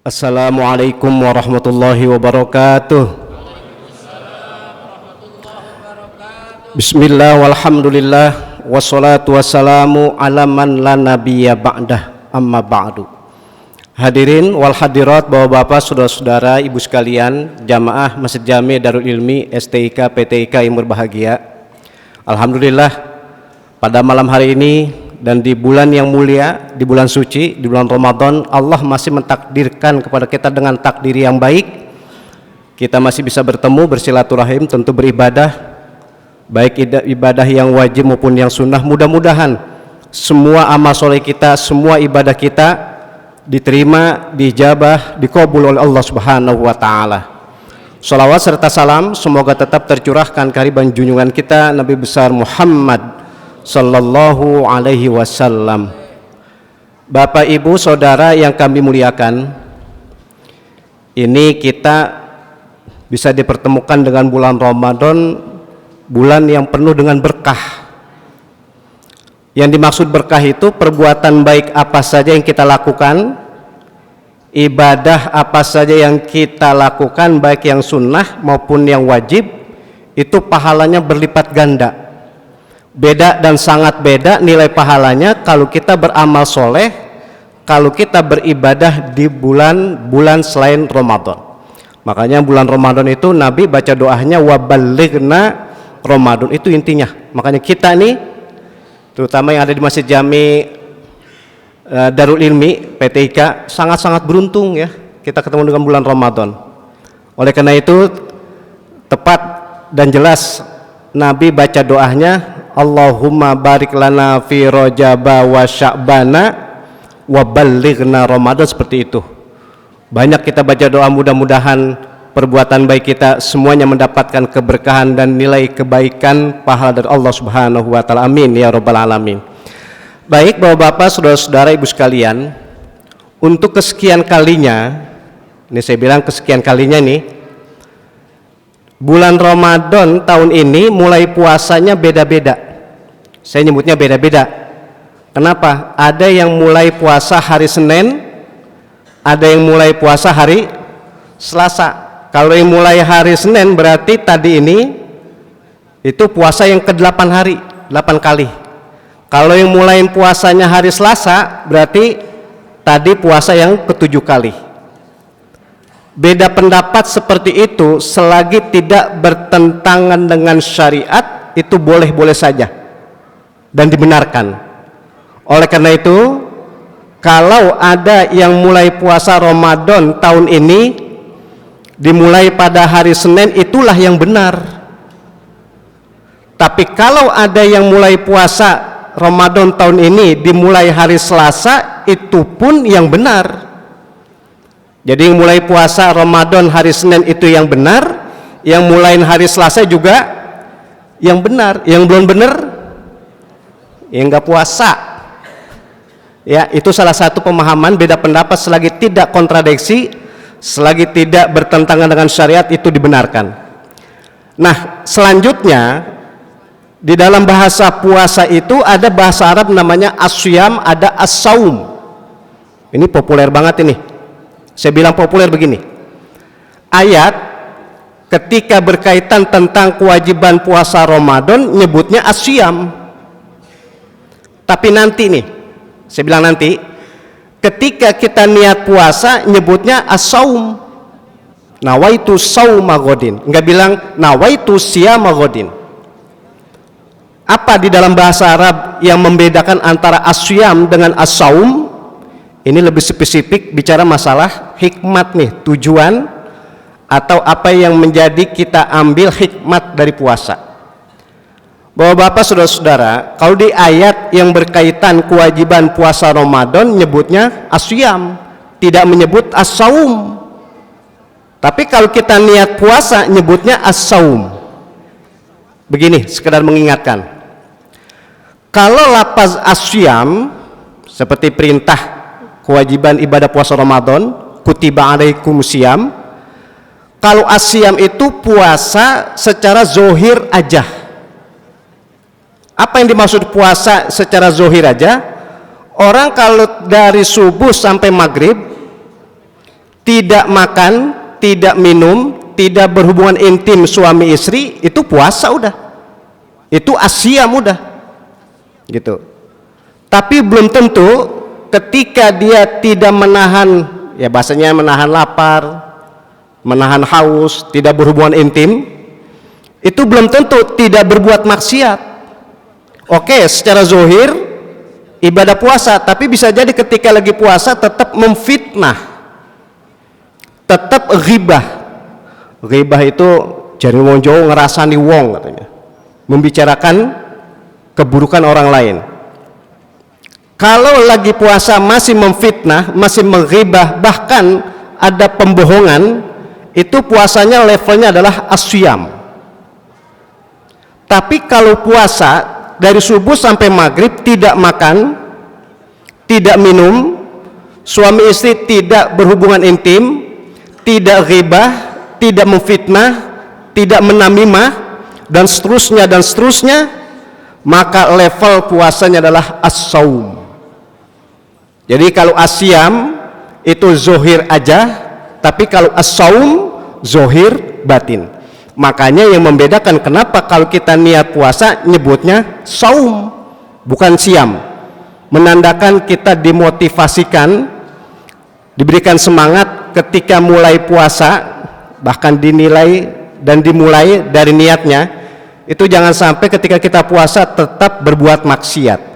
Assalamualaikum warahmatullahi wabarakatuh. Bismillah walhamdulillah wassalatu wassalamu ala man la nabiyya ba'dah amma ba'du. Hadirin wal hadirat, bapak-bapak, saudara-saudara, ibu sekalian, jamaah Masjid Jami Darul Ilmi STIK PTIK yang berbahagia. Alhamdulillah pada malam hari ini dan di bulan yang mulia, di bulan suci, di bulan Ramadan, Allah masih mentakdirkan kepada kita dengan takdir yang baik. Kita masih bisa bertemu, bersilaturahim, tentu beribadah, baik ibadah yang wajib maupun yang sunnah. Mudah-mudahan semua amal soleh kita, semua ibadah kita diterima, dijabah, dikabul oleh Allah Subhanahu wa Ta'ala. Sholawat serta salam semoga tetap tercurahkan kehadiran junjungan kita Nabi besar Muhammad Sallallahu alaihi wasallam. Bapak, ibu, saudara yang kami muliakan, ini kita bisa dipertemukan dengan bulan Ramadan, bulan yang penuh dengan berkah. Yang dimaksud berkah itu perbuatan baik apa saja yang kita lakukan, ibadah apa saja yang kita lakukan, baik yang sunnah maupun yang wajib, itu pahalanya berlipat ganda. Beda dan sangat beda nilai pahalanya kalau kita beramal soleh, kalau kita beribadah di bulan-bulan selain Ramadan. Makanya bulan Ramadan itu Nabi baca doanya waballighna Ramadan, itu intinya. Makanya kita nih, terutama yang ada di Masjid Jami Darul Ilmi PTIK, sangat-sangat beruntung ya kita ketemu dengan bulan Ramadan. Oleh karena itu tepat dan jelas Nabi baca doanya Allahumma barik lana fi Rajaba wa Sya'bana wa ballighna Ramadan, seperti itu. Banyak kita baca doa, mudah-mudahan perbuatan baik kita semuanya mendapatkan keberkahan dan nilai kebaikan pahala dari Allah Subhanahu wa Ta'ala. Amin ya rabbal alamin. Baik bapak-bapak, saudara-saudara, ibu sekalian, untuk kesekian kalinya, ini saya bilang kesekian kalinya nih, bulan Ramadan tahun ini mulai puasanya beda-beda. Saya nyebutnya beda-beda. Kenapa? Ada yang mulai puasa hari Senin, ada yang mulai puasa hari Selasa. Kalau yang mulai hari Senin berarti tadi ini itu puasa yang ke-8 hari, 8 kali. Kalau yang mulai puasanya hari Selasa berarti tadi puasa yang ke-7 kali. Beda pendapat seperti itu selagi tidak bertentangan dengan syariat, itu boleh-boleh saja dan dibenarkan. Oleh karena itu, kalau ada yang mulai puasa Ramadan tahun ini dimulai pada hari Senin, itulah yang benar. Tapi kalau ada yang mulai puasa Ramadan tahun ini dimulai hari Selasa, itu pun yang benar. Jadi yang mulai puasa Ramadan hari Senin itu yang benar, yang mulai hari Selasa juga yang benar. Yang belum benar, yang nggak puasa. Ya, itu salah satu pemahaman beda pendapat selagi tidak kontradiksi, selagi tidak bertentangan dengan syariat, itu dibenarkan. Nah, selanjutnya di dalam bahasa puasa itu ada bahasa Arab namanya as-syiyam, ada as-saum. Ini populer banget ini. Saya bilang populer begini, ayat ketika berkaitan tentang kewajiban puasa Ramadan nyebutnya asyam. Tapi nanti nih, saya bilang nanti, ketika kita niat puasa nyebutnya as-saum. Nawaitu sauma godin, enggak bilang nawaitu siyama godin. Apa di dalam bahasa Arab yang membedakan antara asyam dengan as-saum? Ini lebih spesifik bicara masalah hikmat nih, tujuan atau apa yang menjadi kita ambil hikmat dari puasa. Bapak-bapak, saudara-saudara, kalau di ayat yang berkaitan kewajiban puasa Ramadan nyebutnya asyam, tidak menyebut as-saum. Tapi kalau kita niat puasa nyebutnya as-saum. Begini, sekedar mengingatkan, kalau lafaz asyam seperti perintah kewajiban ibadah puasa Ramadan, kutiba alaikum syiyam. Kalau asyam itu puasa secara zohir aja. Apa yang dimaksud puasa secara zohir aja? Orang kalau dari subuh sampai maghrib tidak makan, tidak minum, tidak berhubungan intim suami istri, itu puasa udah. Itu asyam udah. Gitu. Tapi belum tentu ketika dia tidak menahan, ya bahasanya menahan lapar, menahan haus, tidak berhubungan intim, itu belum tentu tidak berbuat maksiat. Oke, secara zohir ibadah puasa, tapi bisa jadi ketika lagi puasa tetap memfitnah, tetap ghibah. Ghibah itu jadi wong Jawa ngerasani wong katanya, membicarakan keburukan orang lain. Kalau lagi puasa masih memfitnah, masih menghibah, bahkan ada pembohongan, itu puasanya levelnya adalah asyam. Tapi kalau puasa dari subuh sampai maghrib tidak makan, tidak minum, suami istri tidak berhubungan intim, tidak ghibah, tidak memfitnah, tidak menamimah, dan seterusnya, maka level puasanya adalah as-saum. Jadi kalau asyam itu zohir aja, tapi kalau as-saum zohir batin. Makanya yang membedakan kenapa kalau kita niat puasa nyebutnya saum bukan siam, menandakan kita dimotivasikan, diberikan semangat ketika mulai puasa, bahkan dinilai dan dimulai dari niatnya. Itu jangan sampai ketika kita puasa tetap berbuat maksiat.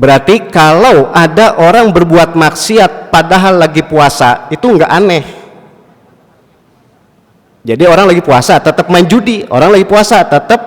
Berarti kalau ada orang berbuat maksiat padahal lagi puasa, itu enggak aneh. Jadi orang lagi puasa tetap main judi, orang lagi puasa tetap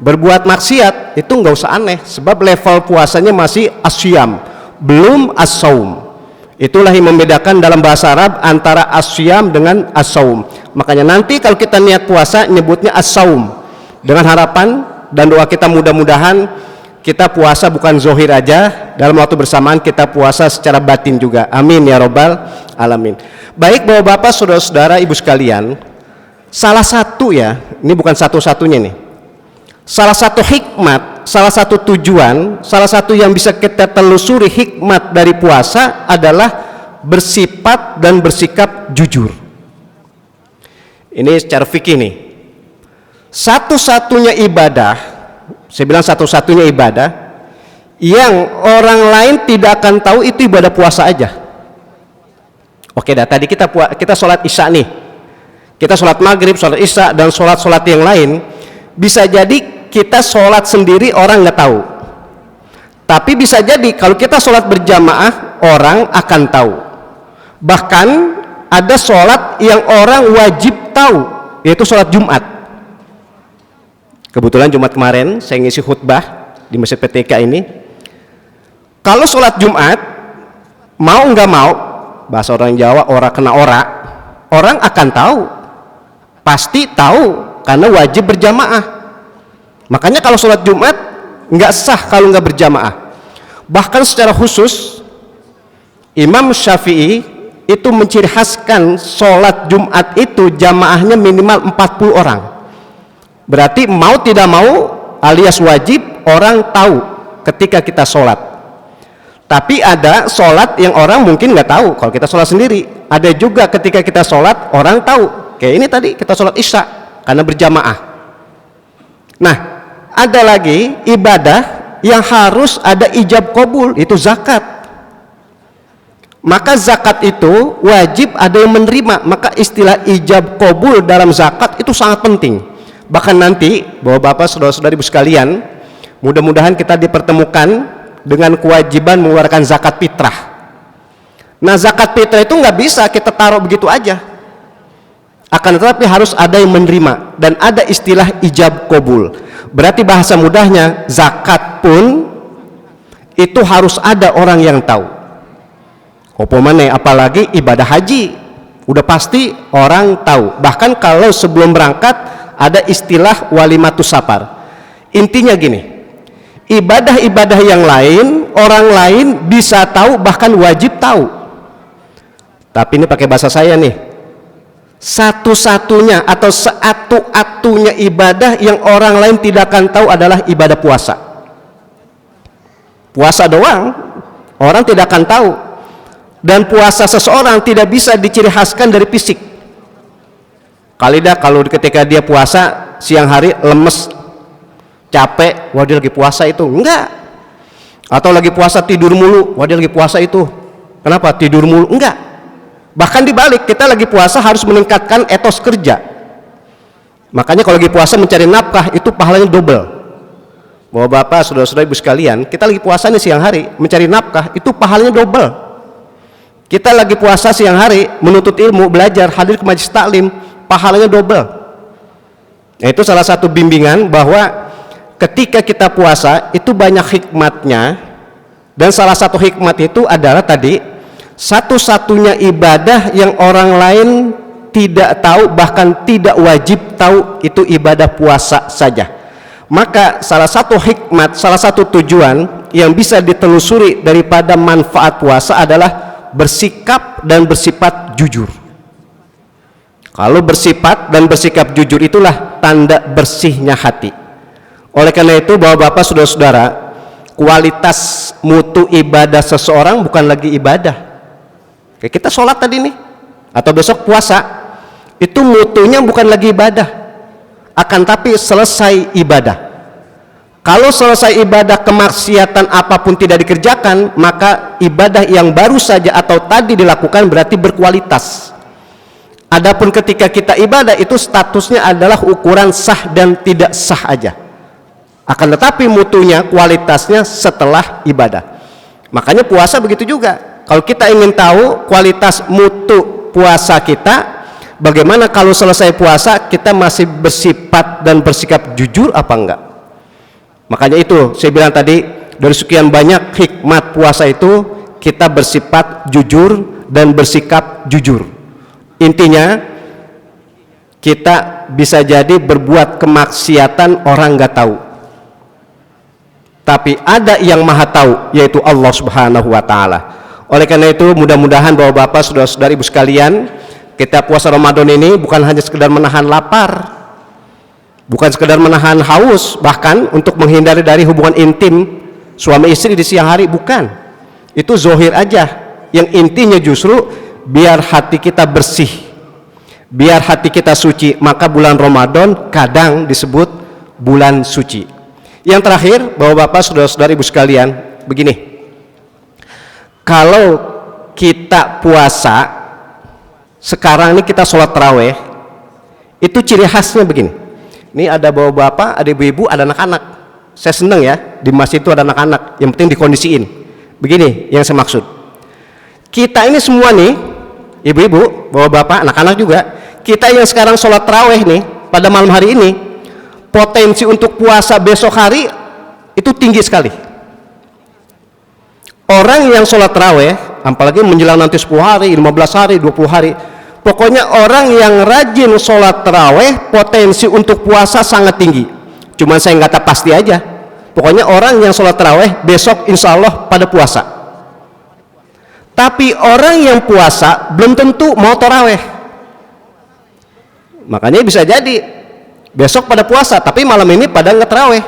berbuat maksiat, itu enggak usah aneh, sebab level puasanya masih asyam, belum as-saum. Itulah yang membedakan dalam bahasa Arab antara asyam dengan as-saum. Makanya nanti kalau kita niat puasa nyebutnya as-saum, dengan harapan dan doa kita mudah-mudahan kita puasa bukan zohir aja, dalam waktu bersamaan kita puasa secara batin juga. Amin ya robbal alamin. Baik bapak-bapak, saudara-saudara, ibu sekalian, salah satu ya, ini bukan satu-satunya nih, salah satu hikmat, salah satu tujuan, salah satu yang bisa kita telusuri hikmat dari puasa adalah bersifat dan bersikap jujur. Ini secara fikih nih, satu-satunya ibadah, saya bilang satu-satunya ibadah yang orang lain tidak akan tahu itu ibadah puasa aja. Oke dah, tadi kita sholat isya nih, kita sholat maghrib, sholat isya, dan sholat yang lain, bisa jadi kita sholat sendiri orang nggak tahu, tapi bisa jadi kalau kita sholat berjamaah orang akan tahu. Bahkan ada sholat yang orang wajib tahu, yaitu sholat Jumat. Kebetulan Jumat kemarin saya ngisi khutbah di Masjid PTK ini. Kalau sholat Jumat, mau nggak mau, bahasa orang Jawa ora kena ora, orang akan tahu, pasti tahu karena wajib berjamaah. Makanya kalau sholat Jumat nggak sah kalau nggak berjamaah. Bahkan secara khusus Imam Syafi'i itu menciri khaskan sholat Jumat itu jamaahnya minimal 40 orang. Berarti mau tidak mau alias wajib orang tahu ketika kita sholat. Tapi ada sholat yang orang mungkin nggak tahu kalau kita sholat sendiri. Ada juga ketika kita sholat orang tahu. Kayak ini tadi kita sholat isya karena berjamaah. Nah, ada lagi ibadah yang harus ada ijab qabul, itu zakat. Maka zakat itu wajib ada yang menerima. Maka istilah ijab qabul dalam zakat itu sangat penting. Bahkan nanti bapak-bapak, saudara-saudari ibu sekalian, mudah-mudahan kita dipertemukan dengan kewajiban mengeluarkan zakat fitrah. Nah, zakat fitrah itu nggak bisa kita taruh begitu aja, akan tetapi harus ada yang menerima dan ada istilah ijab qabul. Berarti bahasa mudahnya zakat pun itu harus ada orang yang tahu. Opomane apalagi ibadah haji, udah pasti orang tahu. Bahkan kalau sebelum berangkat ada istilah walimatus safar. Intinya gini, ibadah-ibadah yang lain orang lain bisa tahu, bahkan wajib tahu. Tapi ini pakai bahasa saya nih, satu-satunya atau seatu-atunya ibadah yang orang lain tidak akan tahu adalah ibadah puasa. Puasa doang orang tidak akan tahu. Dan puasa seseorang tidak bisa diciri khaskan dari fisik. Kali dah kalau ketika dia puasa siang hari lemes, capek, wah dia lagi puasa itu. Enggak. Atau lagi puasa tidur mulu, wah dia lagi puasa itu. Kenapa tidur mulu? Enggak. Bahkan dibalik, kita lagi puasa harus meningkatkan etos kerja. Makanya kalau lagi puasa mencari nafkah itu pahalanya double. Bapak-bapak, saudara-saudara, ibu sekalian, kita lagi puasa nih siang hari mencari nafkah itu pahalanya double. Kita lagi puasa siang hari menuntut ilmu, belajar, hadir ke majelis taklim, pahalanya double. Nah, itu salah satu bimbingan bahwa ketika kita puasa itu banyak hikmatnya, dan salah satu hikmat itu adalah tadi satu-satunya ibadah yang orang lain tidak tahu, bahkan tidak wajib tahu, itu ibadah puasa saja. Maka salah satu hikmat, salah satu tujuan yang bisa ditelusuri daripada manfaat puasa adalah bersikap dan bersifat jujur. Kalau bersifat dan bersikap jujur itulah tanda bersihnya hati. Oleh karena itu, bapak-bapak, saudara-saudara, kualitas mutu ibadah seseorang bukan lagi ibadah. Kayak kita sholat tadi nih, atau besok puasa, itu mutunya bukan lagi ibadah, akan tapi selesai ibadah. Kalau selesai ibadah kemaksiatan apapun tidak dikerjakan, maka ibadah yang baru saja atau tadi dilakukan berarti berkualitas. Adapun ketika kita ibadah itu statusnya adalah ukuran sah dan tidak sah aja. Akan tetapi mutunya, kualitasnya setelah ibadah. Makanya puasa begitu juga. Kalau kita ingin tahu kualitas mutu puasa kita, bagaimana kalau selesai puasa kita masih bersifat dan bersikap jujur apa enggak? Makanya itu saya bilang tadi, dari sekian banyak hikmat puasa itu kita bersifat jujur dan bersikap jujur. Intinya kita bisa jadi berbuat kemaksiatan orang nggak tahu, tapi ada yang maha tahu, yaitu Allah Subhanahu wa Ta'ala. Oleh karena itu, mudah-mudahan bapak-bapak, saudara-saudari, ibu sekalian, kita puasa Ramadan ini bukan hanya sekedar menahan lapar, bukan sekedar menahan haus, bahkan untuk menghindari dari hubungan intim suami istri di siang hari, bukan. Itu zohir aja. Yang intinya justru biar hati kita bersih, biar hati kita suci. Maka bulan Ramadan kadang disebut bulan suci. Yang terakhir, bapak-bapak, saudara-saudari, ibu sekalian, begini. Kalau kita puasa sekarang ini, kita sholat taraweh, itu ciri khasnya begini. Ini ada bapak-bapak, ada ibu-ibu, ada anak-anak. Saya senang ya, di masjid itu ada anak-anak, yang penting dikondisiin. Begini yang saya maksud. Kita ini semua nih, ibu-ibu, bapak-bapak, anak-anak juga, kita yang sekarang sholat taraweh nih, pada malam hari ini, potensi untuk puasa besok hari itu tinggi sekali. Orang yang sholat taraweh, apalagi menjelang nanti 10 hari, 15 hari, 20 hari, pokoknya orang yang rajin sholat taraweh, potensi untuk puasa sangat tinggi. Cuman saya nggak tahu pasti aja. Pokoknya orang yang sholat taraweh besok insya Allah pada puasa. Tapi orang yang puasa belum tentu mau taraweh. Makanya bisa jadi besok pada puasa, tapi malam ini pada nggak taraweh.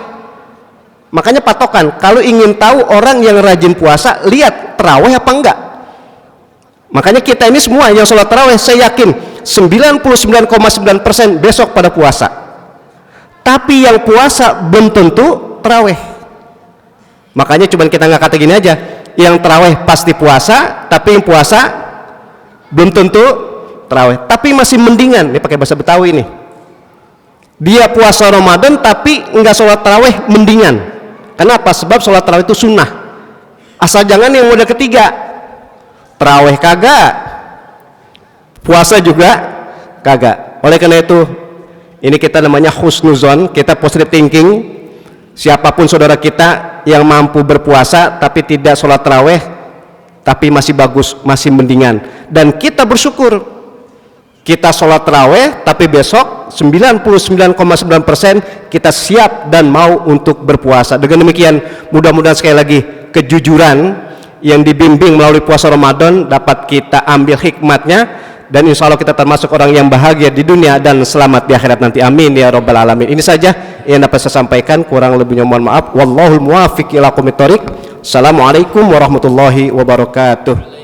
Makanya patokan, kalau ingin tahu orang yang rajin puasa, lihat taraweh apa enggak. Makanya kita ini semua yang sholat taraweh, saya yakin 99,9% besok pada puasa. Tapi yang puasa belum tentu taraweh. Makanya cuman kita nggak kata gini aja, yang taraweh pasti puasa, tapi yang puasa belum tentu taraweh. Tapi masih mendingan, ini pakai bahasa Betawi nih. Dia puasa Ramadan tapi nggak sholat taraweh, mendingan. Kenapa? Sebab sholat taraweh itu sunnah. Asal jangan yang model ketiga, taraweh kagak, puasa juga kagak. Oleh karena itu, ini kita namanya husnuzon, kita positive thinking. Siapapun saudara kita yang mampu berpuasa tapi tidak sholat taraweh, tapi masih bagus, masih mendingan. Dan kita bersyukur, kita sholat taraweh tapi besok 99,9% kita siap dan mau untuk berpuasa. Dengan demikian, mudah-mudahan sekali lagi kejujuran yang dibimbing melalui puasa Ramadan dapat kita ambil hikmatnya, dan insya Allah kita termasuk orang yang bahagia di dunia dan selamat di akhirat nanti. Amin ya rabbal alamin. Ini saja yang dapat saya sampaikan, kurang lebihnya mohon maaf. Wallahul muwaffiq ila aqwamit thoriq. Assalamualaikum warahmatullahi wabarakatuh.